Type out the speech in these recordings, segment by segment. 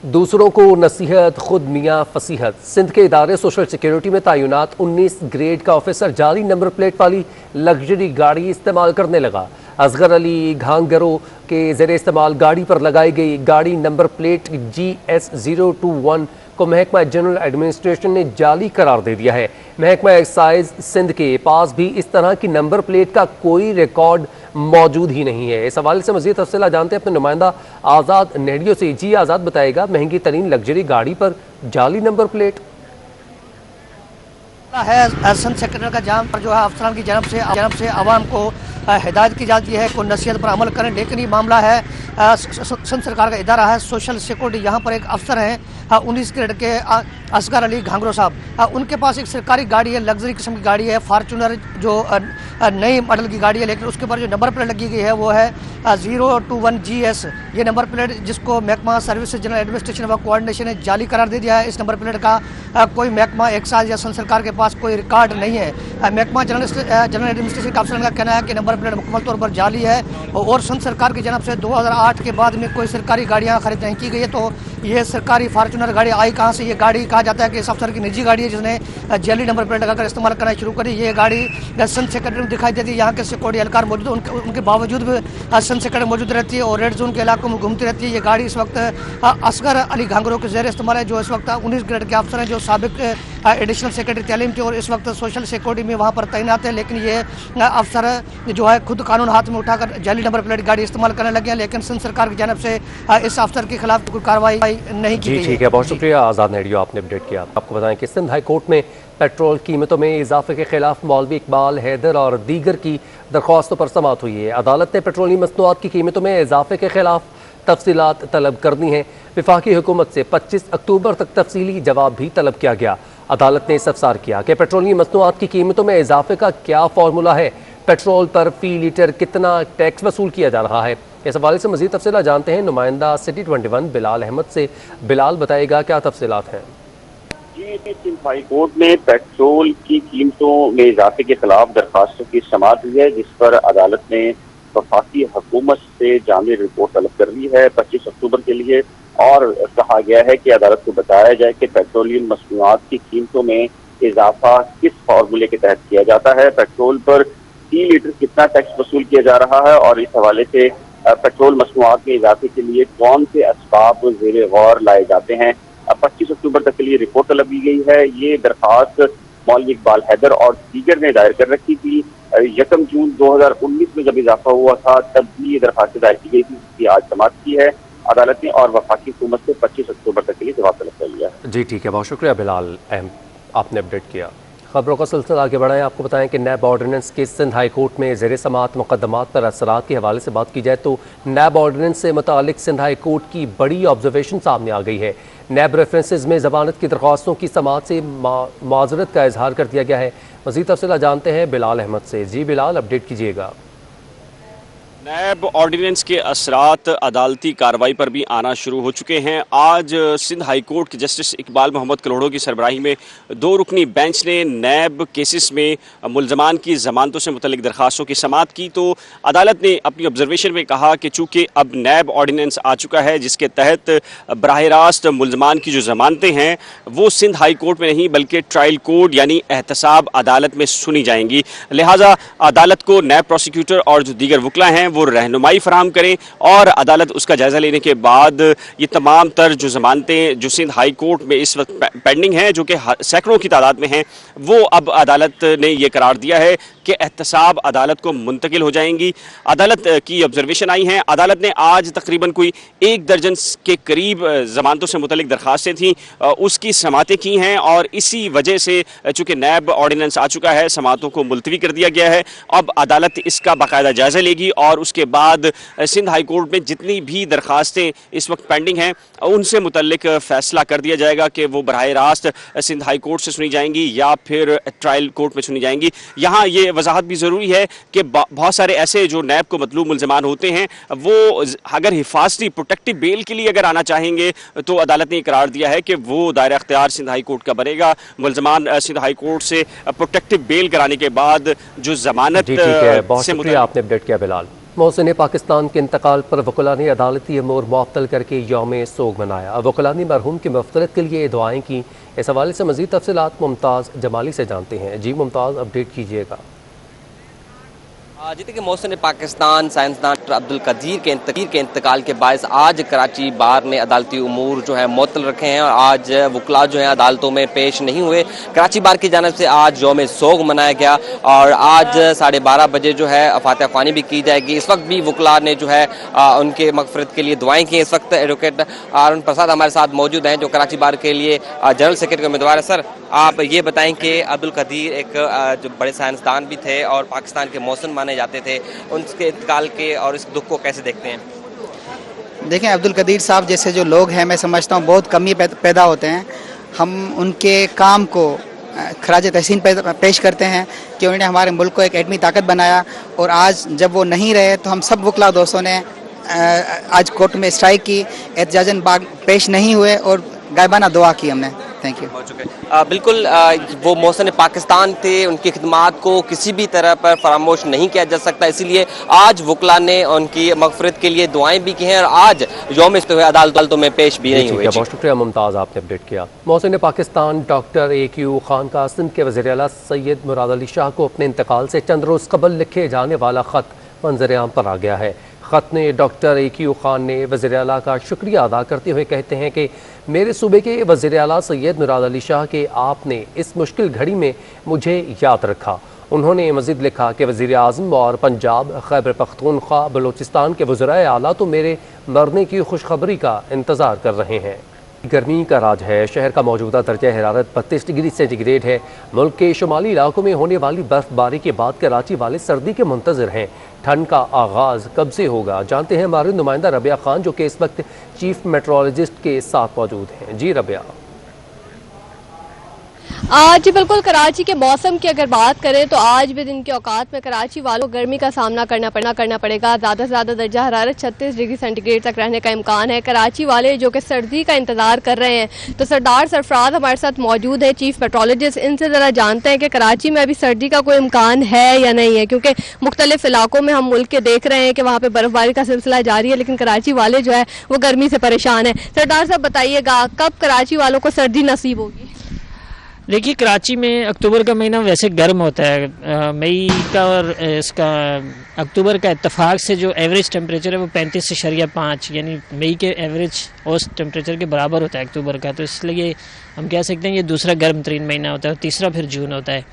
दूसरों को नसीहत खुद मियाँ फसीहत। सिंध के इदारे सोशल सिक्योरिटी में तैनात 19 ग्रेड का ऑफिसर जाली नंबर प्लेट वाली लग्जरी गाड़ी इस्तेमाल करने लगा। असगर अली घांगरो के ज़रिए इस्तेमाल गाड़ी पर लगाई गई गाड़ी नंबर प्लेट GS021 को महकमा जनरल एडमिनिस्ट्रेशन ने जाली करार दे दिया है। महकमा एक्साइज सिंध के पास भी इस तरह की नंबर प्लेट का कोई रिकॉर्ड मौजूद ही नहीं है। इस हवाले से मज़ीद तफसील जानते हैं अपने नुमाइंदा आज़ाद नेडियो से। जी आज़ाद, बताएगा महंगी तरीन लग्जरी गाड़ी पर जाली नंबर प्लेट है। संत सेक्रेटरी का जाम पर जो है अफसरान की जनब से आवाम को हिदायत की जाती है को नसीहत पर अमल करें, लेकिन ये मामला है संत सरकार का इदारा है सोशल सिक्योरिटी। यहाँ पर एक अफसर हैं 19 ग्रेड के असगर अली घांगरो साहब, उनके पास एक सरकारी गाड़ी है, लग्जरी किस्म की गाड़ी है, फार्चूनर जो नई मॉडल की गाड़ी है, लेकिन उसके ऊपर जो नंबर प्लेट लगी गई है वो है 021 GS। ये नंबर प्लेट जिसको महकमा सर्विस जनरल एडमिनिस्ट्रेशन व कोऑर्डिनेशन ने जाली करार दे दिया है। इस नंबर प्लेट का कोई महकमा एक्साइज या संत सरकार के पास कोई रिकॉर्ड नहीं है। महकमा जनरल एडमिनिस्ट्रेशन का अफसर का कहना है कि नंबर प्लेट मुकम्मल तौर पर जाली है और संत सरकार की जनब से 2008 के बाद में कोई सरकारी गाड़ियाँ खरीद नहीं की गई है। तो ये सरकारी फार्चूनर गाड़ी आई कहाँ से? ये गाड़ी कहा जाता है कि इस अफसर की निजी गाड़ी है जिसने जाली नंबर प्लेट लगाकर इस्तेमाल करना शुरू करी। ये गाड़ी संत सेक्रेटरी में दिखाई देती है। यहाँ के सिक्योरिटी एहलकार मौजूद है, उनके बावजूद भी संत सेक्रेटरी मौजूद रहती है और रेड जोन के इलाकों में घूमती रहती है। ये गाड़ी इस वक्त असगर अली घांगरो के ज़रिए इस्तेमाल है, जो इस वक्त 19 ग्रेड के अफसर हैं, जो साबिक एडिशनल सेक्रेटरी तालीम थे और इस वक्त सोशल सिक्योरिटी में वहाँ पर तैनात है। लेकिन ये अफसर जो है खुद कानून हाथ में उठाकर जाली नंबर प्लेट गाड़ी इस्तेमाल करने लगे हैं, लेकिन संत सरकार की जानब से इस अफसर के खिलाफ कोई कार्रवाई नहीं की गई। ठीक है, बहुत शुक्रिया आज़ाद नेडियो, आपने अपडेट किया। आपको बताएं कि सिंध हाई कोर्ट में पेट्रोल कीमतों में इजाफे के खिलाफ मौलवी इकबाल हैदर और दीगर की दरख्वास्तों पर समाअत हुई है। अदालत ने पेट्रोलियम मसनूआत की कीमतों में इजाफे के खिलाफ तफसीलात तलब कर दी हैं। वफाकी हुकूमत से 25 अक्टूबर तक तफसीली जवाब भी तलब किया गया। अदालत ने इस्तफसार किया कि पेट्रोलियम मसनूआत की कीमतों में इजाफे का क्या फार्मूला है, पेट्रोल पर फी लीटर कितना टैक्स वसूल किया जा रहा है। इस हवाले से मज़ीद तफसील जानते हैं नुमाइंदा सिटी 21 बिलाल अहमद से। बिलाल, बताएगा क्या तफसीलात हैं? जी, सिंध हाई कोर्ट में पेट्रोल की कीमतों में इजाफे के खिलाफ दरखास्तों की समाअत हुई है, जिस पर अदालत ने वफाकी हुकूमत से जामी रिपोर्ट तलब कर ली है 25 अक्टूबर के लिए। और कहा गया है कि अदालत को बताया जाए कि पेट्रोलियम मसनूआत की कीमतों में इजाफा किस फार्मूले के तहत किया जाता है, पेट्रोल पर 3 लीटर कितना टैक्स वसूल किया जा रहा है और इस हवाले से पेट्रोल मसनूआत में इजाफे के लिए कौन से असबाब ज़ेरे गौर लाए जाते हैं। 25 अक्टूबर तक के लिए रिपोर्ट तलब की गई है। ये दरखास्त मौलवी इकबाल हैदर और दीगर ने दायर कर रखी थी। 1 जून 2019 में जब इजाफा हुआ था तब भी ये दरखास्त दायर की गई थी, जिसकी आज समाअत की है अदालत ने और वफाकी हुकूमत से 25 अक्टूबर तक के लिए जवाब तलब कर लिया है। जी ठीक है, बहुत शुक्रिया बिलाल अहम, आपने अपडेट किया। खबरों का सिलसिला आगे बढ़ाएं। आपको बताएं कि नैब ऑर्डिनेंस के सिंध हाई कोर्ट में ज़ेर समाअत मुकदमात पर असरात के हवाले से बात की जाए तो नैब ऑर्डिनेंस से मुतालिक सिंध हाई कोर्ट की बड़ी ऑब्जर्वेशन सामने आ गई है। नैब रेफरेंसेज में ज़मानत की दरख्वास्तों की समाअत से माजरत का इजहार कर दिया गया है। मज़ीद तफसील जानते हैं बिलाल अहमद से। जी बिलाल, अपडेट कीजिएगा। नैब ऑर्डिनेंस के असरात अदालती कार्रवाई पर भी आना शुरू हो चुके हैं। आज सिंध हाई कोर्ट के जस्टिस इकबाल मोहम्मद कलोड़ो की सरबराही में 2 रुकनी बेंच ने नैब केसेस में मुलजमान की जमानतों से मुतल्लिक दरखास्तों की समाअत की। तो अदालत ने अपनी ऑब्जर्वेशन में कहा कि चूँकि अब नैब ऑर्डिनेंस आ चुका है जिसके तहत बराह रास्त मुलजमान की जो जमानतें हैं वो सिंध हाई कोर्ट में नहीं बल्कि ट्रायल कोर्ट यानी एहतसाब अदालत में सुनी जाएंगी, लिहाजा अदालत को नैब प्रोसिक्यूटर और जो दीगर वकला हैं वो रहनुमाई फराहम करें और अदालत उसका जायजा लेने के बाद ये तमाम तर जो जमानतें जो सिंध हाई कोर्ट में इस वक्त पेंडिंग हैं, जो कि सैकड़ों की तादाद में हैं, वो अब अदालत ने ये करार दिया है कि एहतसाब अदालत को मुंतकिल हो जाएंगी। अदालत की ऑब्जर्वेशन आई हैं। अदालत ने आज तकरीबन कोई 1 दर्जन के करीब जमानतों से मुतल्लिक दरखास्तें थीं, उसकी समातें की हैं और इसी वजह से चूँकि नैब ऑर्डिनेंस आ चुका है समातों को मुलतवी कर दिया गया है। अब अदालत इसका बाकायदा जायजा लेगी और उसके बाद सिंध हाई कोर्ट में जितनी भी दरखास्तें इस वक्त पेंडिंग हैं उनसे मुतल्लिक फैसला कर दिया जाएगा कि वो बराह रास्त सिंध हाई कोर्ट से सुनी जाएंगी या फिर ट्रायल कोर्ट में सुनी जाएंगी। यहाँ ये वजाहत भी ज़रूरी है कि बहुत सारे ऐसे जो नैब को मतलूब मुलजमान होते हैं वो अगर हिफाजती प्रोटेक्टिव बेल के लिए अगर आना चाहेंगे तो अदालत ने करार दिया है कि वो दायरा अख्तियार सिंध हाई कोर्ट का बनेगा। मुलजमान सिंध हाई कोर्ट से प्रोटेक्टिव बेल कराने के बाद जो जमानत बहुत शुक्रिया, आपने अपडेट किया बिलाल। मोहसिन पाकिस्तान के इंतकाल पर वकला ने अदालती अमूर मुअत्तल करके यौम सोग मनाया। वकला ने मरहूम की मग़फ़िरत के लिए दुआएं की। इस हवाले से मज़ीद तफ़सीलात मुमताज़ जमाली से जानते हैं। जी मुमताज़, अपडेट कीजिएगा। जी देखिए, मोहसिन पाकिस्तान साइंसदान डॉक्टर अब्दुल कदीर के इंतकाल के बायस आज कराची बार ने अदालती उमूर जो है मुअत्तल रखे हैं और आज वकला जो है अदालतों में पेश नहीं हुए। कराची बार की जानिब से आज यौम सोग मनाया गया और आज 12:30 बजे जो है फातिहा ख्वानी भी की जाएगी। इस वक्त भी वकला ने जो है उनके मग़फ़िरत के लिए दुआएं की। इस वक्त एडवोकेट अरुण प्रसाद हमारे साथ मौजूद हैं जो कराची बार के लिए जनरल सेक्रेटरी के उम्मीदवार है। सर, आप ये बताएं कि अब्दुल कदीर एक जो बड़े साइंसदान भी थे और पाकिस्तान के मोहसिन माने जाते थे, उनके इंतकाल के और इस दुख को कैसे देखते हैं? देखें, अब्दुल कदीर साहब जैसे जो लोग हैं, मैं समझता हूँ बहुत कम ही पैदा होते हैं। हम उनके काम को खराज तहसीन पेश करते हैं कि उन्होंने हमारे मुल्क को एक एटमी ताकत बनाया और आज जब वो नहीं रहे तो हम सब वकला दोस्तों ने आज कोर्ट में स्ट्राइक की, एहतजाजन बाग पेश नहीं हुए और गायबाना दुआ की हमने। Thank you. बिल्कुल, वो मोहसिन पाकिस्तान थे, उनकी खिदमात को किसी भी तरह पर फरामोश नहीं किया जा सकता, इसीलिए आज वकला ने उनकी मग़फ़िरत के लिए दुआएं भी की हैं और आज यौम अदालतों में पेश भी नहीं हुए। बहुत शुक्रिया मुमताज़, आपने अपडेट किया। मोहसिन पाकिस्तान डॉक्टर AQ खान का सिंध के वज़ीर आला सैयद मुराद अली शाह को अपने इंतकाल से चंद रोज़ कबल लिखे जाने वाला ख़त मंज़र आम पर आ गया है। ख़त में डॉक्टर AQ खान ने वज़ीर आला का शुक्रिया अदा करते हुए कहते हैं कि मेरे सूबे के वज़ीर आला सैयद मुराद अली शाह के आपने इस मुश्किल घड़ी में मुझे याद रखा। उन्होंने मज़ीद लिखा कि वज़ीर आज़म और पंजाब, खैबर पख्तूनख्वा, बलूचिस्तान के वज़राए आला तो मेरे मरने की खुशखबरी का इंतज़ार कर रहे हैं। गर्मी का राज है। शहर का मौजूदा दर्जा हरारत 32 डिग्री सेंटीग्रेड है। मुल्क के शुमाली इलाकों में होने वाली बर्फबारी के बाद कराची वाले सर्दी के मुंतज़िर हैं। ठंड का आगाज़ कब से होगा, जानते हैं हमारे नुमाइंदा रबिया खान जो कि इस वक्त चीफ मेट्रोलॉजिस्ट के साथ मौजूद हैं। जी रबिया। आज बिल्कुल कराची के मौसम की अगर बात करें तो आज भी दिन के औकात में कराची वालों को गर्मी का सामना करना पड़ेगा। ज़्यादा से ज़्यादा दर्जा हरारत 36 डिग्री सेंटीग्रेड तक रहने का इम्कान है। कराची वाले जो कि सर्दी का इंतज़ार कर रहे हैं, तो सरदार सरफराज हमारे साथ मौजूद है, चीफ मेट्रोलॉजिस्ट। इनसे ज़रा जानते हैं कि कराची में अभी सर्दी का कोई इम्कान है या नहीं है, क्योंकि मुख्तलिफ इलाकों में हम मुल्क के देख रहे हैं कि वहाँ पर बर्फबारी का सिलसिला जारी है, लेकिन कराची वाले जो है वो गर्मी से परेशान है। सरदार साहब बताइएगा, कब कराची वालों को सर्दी नसीब होगी? देखिए, कराची में अक्टूबर का महीना वैसे गर्म होता है। मई का और इसका अक्टूबर का इत्तेफाक से जो एवरेज टेम्परेचर है वो 35.5 यानी मई के एवरेज औसत टेम्परेचर के बराबर होता है अक्टूबर का। तो इसलिए हम कह सकते हैं ये दूसरा गर्म तरीन महीना होता है और तीसरा फिर जून होता है।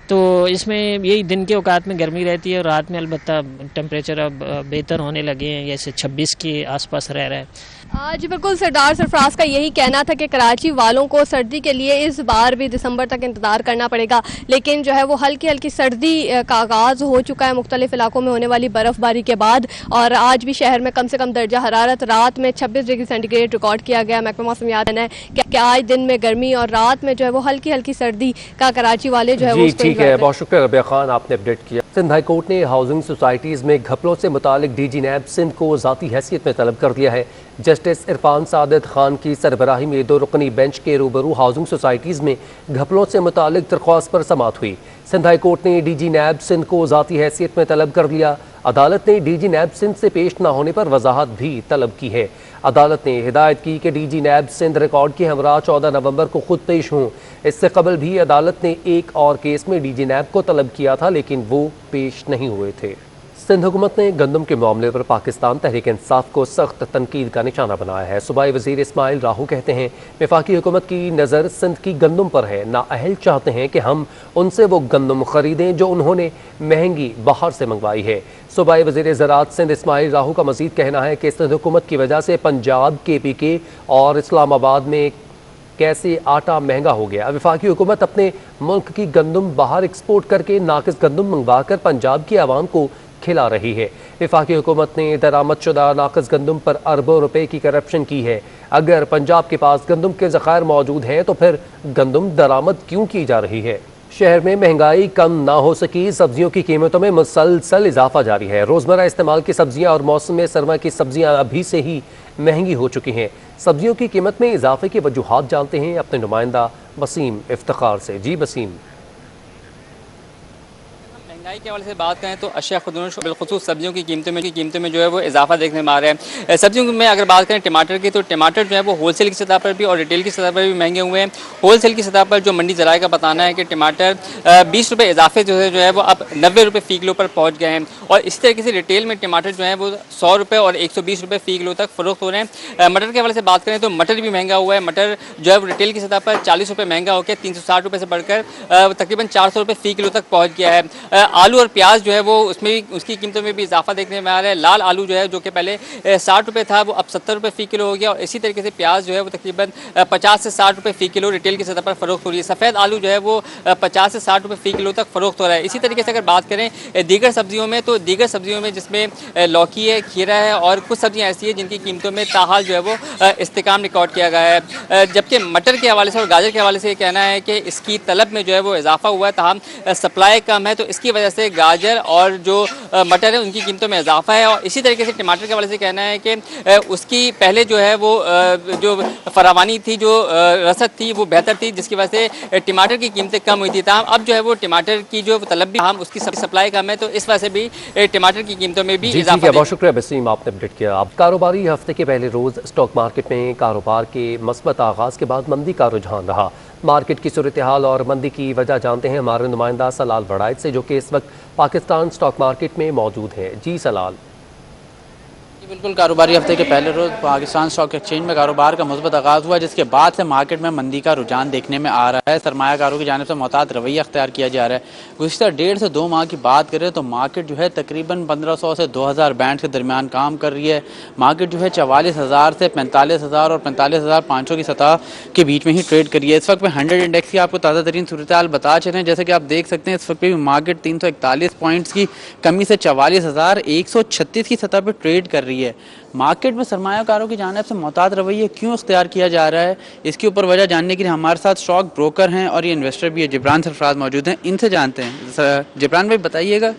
तो इसमें यही दिन के औकात में गर्मी रहती है और रात में अलबत्ता टेम्परेचर अब बेहतर होने लगे हैं, जैसे 26 के आसपास रह रहा है। आज बिल्कुल सरदार सरफराज का यही कहना था कि कराची वालों को सर्दी के लिए इस बार भी दिसंबर तक इंतज़ार करना पड़ेगा, लेकिन जो है वो हल्की हल्की सर्दी का आगाज़ हो चुका है मुख्तलिफ इलाकों में होने वाली बर्फ़बारी के बाद। और आज भी शहर में कम से कम दर्जा हरारत रात में 26 डिग्री सेंटीग्रेड रिकॉर्ड किया गया। महकमा मौसम याद है कि आज दिन में गर्मी और रात में जो है वो हल्की हल्की सर्दी का कराची वाले जो है वो ठीक है। बहुत शुक्रिया रबिया खान, आपने अपडेट किया। सिंध हाई कोर्ट ने हाउसिंग सोसाइटीज़ में घपलों से मुतालिक DG नैब सिंध को ज़ाती हैसियत में तलब कर दिया है। जस्टिस इरफान सादित खान की सरबराही में 2 रुकनी बेंच के रूबरू हाउसिंग सोसाइटीज़ में घपलों से मुतालिक दरख्वास्त पर समाअत हुई। सिंध हाई कोर्ट ने DG नैब सिंध को ज़ाती हैसियत में तलब कर दिया। अदालत ने DG नैब सिंध से पेश न होने पर वजाहत भी तलब की है। अदालत ने हिदायत की कि DG नैब सिंध रिकॉर्ड के हमरा 14 नवंबर को खुद पेश हों। इससे कबल भी अदालत ने एक और केस में DG नैब को तलब किया था, लेकिन वो पेश नहीं हुए थे। सिंध हुकूमत ने गंदम के मामले पर पाकिस्तान तहरीक इंसाफ को सख्त तनकीद का निशाना बनाया है। सूबाई वज़ीर इस्माइल राहू कहते हैं वफाकी हुकूमत की नज़र सिंध की गंदम पर है। नाअहल चाहते हैं कि हम उनसे वो गंदम खरीदें जो उन्होंने महंगी बाहर से मंगवाई है। सूबाई वज़ीर ज़राअत सिंध इस्माइल राहू का मज़ीद कहना है कि सिंध हुकूमत की वजह से पंजाब, KPK और इस्लामाबाद में कैसे आटा महंगा हो गया। वफाकी हुकूमत अपने मुल्क की गंदम बाहर एक्सपोर्ट करके नाकिस गंदम मंगवा कर पंजाब की आवाम को खिला रही है। वफाकी हुकूमत ने दरामदशुदा नाकिस गंदम पर अरबों रुपए की करप्शन की है। अगर पंजाब के पास गंदम के ज़खायर मौजूद हैं तो फिर गंदम दरामद क्यों की जा रही है? शहर में महंगाई कम ना हो सकी, सब्जियों की कीमतों में मुसलसल इजाफा जारी है। रोज़मर्रा इस्तेमाल की सब्जियां और मौसम में सरमा की सब्जियां अभी से ही महंगी हो चुकी हैं। सब्जियों की कीमत में इजाफे की वजूहात जानते हैं अपने नुमाइंदा वसीम इफ्तिखार से। जी वसीम। महंगाई के हवाले से बात करें तो अशिया खुदनोश बिलखुसूस सब्जियों की कीमतों में जो है वो इजाफा देखने में आ रहा है। सब्जियों में अगर बात करें टमाटर की, तो टमाटर जो है वो होलसेल की सतह पर भी और रिटेल की सतह पर भी महंगे हुए हैं। होलसेल की सतह पर जो मंडी जराये का बताना है कि टमाटर 20 रुपये इजाफे जो है वो अब 90 रुपये फ़ी किलो पर पहुँच गए हैं। और इसी तरीके से रिटेल में टमाटर जो है वो 100 रुपये और 120 रुपये फ़ी किलो तक फ़रोख्त हो रहे हैं। मटर के हवाले से बात करें तो मटर भी महंगा हुआ है। मटर जो है वो रिटेल की सतह पर 40 रुपये महंगा होकर 360 रुपये से बढ़कर तकरीबन 400 रुपये फ़ी किलो तक पहुँच गया है। आलू और प्याज जो है वो उसकी कीमतों में भी इजाफा देखने में आ रहा है। लाल आलू जो है जो कि पहले 60 रुपये था वो अब 70 रुपये फ़ी किलो हो गया। और इसी तरीके से प्याज जो है वो तकरीबन 50 से 60 रुपये फ़ी किलो रिटेल की सतह पर फ़रोख्त हो रही है। सफ़ेद आलू जो है वो 50 से 60 रुपये फ़ी किलो तक फ़रोख्त हो रहा है। इसी तरीके से अगर बात करें दीगर सब्जियों में, तो दीगर सब्जियों में जिसमें लौकी है, खीरा है और कुछ सब्जियाँ ऐसी हैं जिनकी कीमतों में ताहाल जो है वो इस्तेकाम रिकॉर्ड किया गया है। जबकि मटर के हवाले से और गाजर के हवाले से कहना है कि इसकी तलब में जो है वो इजाफा हुआ है, ताहम सप्लाई कम है, तो इसकी वजह से गाजर और जो मटर है उनकी कीमतों में इजाफा है। और इसी तरीके से टमाटर के हवाले से कहना है कि उसकी पहले जो है वो जो फरावानी थी, जो रसद थी वो बेहतर थी, जिसकी वजह से टमाटर की कीमतें कम हुई थी। ताहम अब जो है वो टमाटर की जो तलब भी हम उसकी सप्लाई कम है, तो इस वजह से भी टमाटर की कीमतों में भी इजाफा। बहुत शुक्रिया वसीम, आपने अपडेट किया। अब कारोबारी हफ्ते के पहले रोज़ स्टॉक मार्केट में कारोबार के मस्बत आगाज़ के बाद मंदी का रुझान रहा। मार्केट की सूरत हाल और मंदी की वजह जानते हैं हमारे नुमाइंदा सलाल वड़ाइद से, जो कि इस वक्त पाकिस्तान स्टॉक मार्केट में मौजूद हैं। जी सलाल। बिल्कुल, कारोबारी हफ्ते के पहले रोज़ पाकिस्तान स्टॉक एक्सचेंज में कारोबार का मुस्बत आगाज़ हुआ, जिसके बाद से मार्केट में मंदी का रुझान देखने में आ रहा है। सरमायाकारों की जानिब से मोहतात रवैया अख्तियार किया जा रहा है। गुज़िश्ता 1.5 से 2 माह की बात करें तो मार्केट जो है तकरीबन 1500 से 2000 बैंड के दरमियान काम कर रही है। मार्केट जो है 44,000 से 45,000 और 45,500 की सतह के बीच में ही ट्रेड करी है। इस वक्त में 100 इंडेक्स की आपको ताज़ा तरीन सूरत हाल बता चलें, जैसे कि आप देख सकते हैं इस वक्त भी मार्केट 341 पॉइंट्स की कमी से 44,136 की सतह पर ट्रेड कर रही है। मार्केट में सरमायाकारों की जानिब से मोहतात रवैया क्यों इख्तियार किया जा रहा है, इसके ऊपर वजह जानने के लिए हमारे साथ स्टॉक ब्रोकर हैं और ये इन्वेस्टर भी है, जिब्रान सरफराज मौजूद हैं। इनसे जानते हैं। जिब्रान भाई बताइएगा